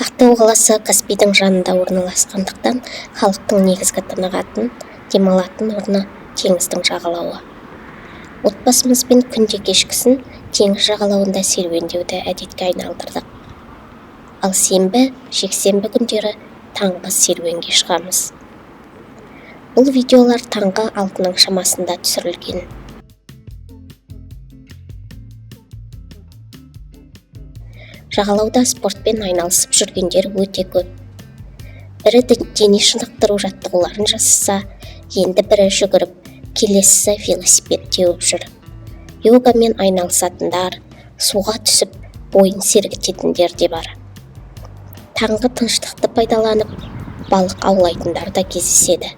Ақтау қаласы Каспийдің жанында орналасқандықтан, халықтың негізгі тынығатын, демалатын орны теңіздің жағалауы. Отбасымызбен күнде кешкісін теңіз жағалауында серуендеуді әдетке айналдырдық. Ал сенбі, жексенбі күндері таңғы серуенге шығамыз. Бұл видеолар таңғы 6-ның шамасында түсірілген. Жағалауда спортпен айналысып жүргендер өте көп. Бірі дене шынықтыру жаттығуларын жасаса, енді бірі жүгіріп, келесісі велосипед теуіп жүр. Йогамен айналысатындар, суға түсіп, бойын сергітетіндер де бар. Таңғы тыныштықты пайдаланып, балық аулайтындар да кездеседі.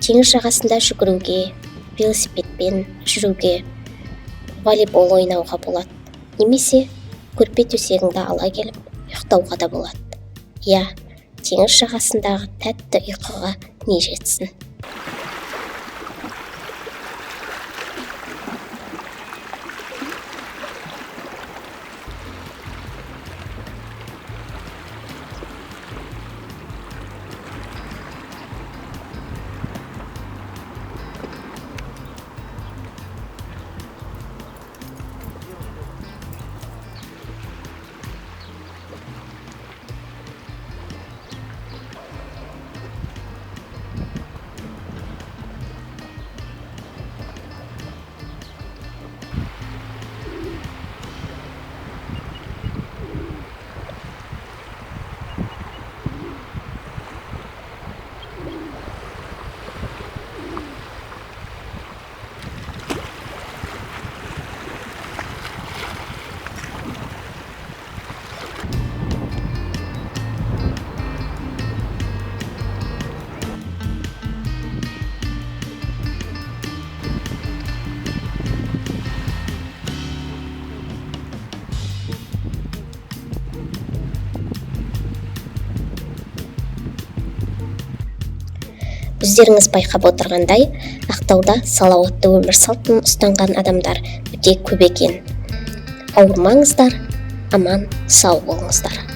Теңіз жағасында жүгіруге, велосипедпен жүруге, волейбол ойнауға болады. Немесе көрпе төсегіңді ала келіп, ұйықтауға да болады. Иә, теңіз жағасындағы тәтті ұйқыға не жетсін. Өздеріңіз байқап отырғандай, Ақтауда салауатты өмір салтын ұстанған адамдар өте көп екен. Ауырмаңыздар, аман сау болыңыздар.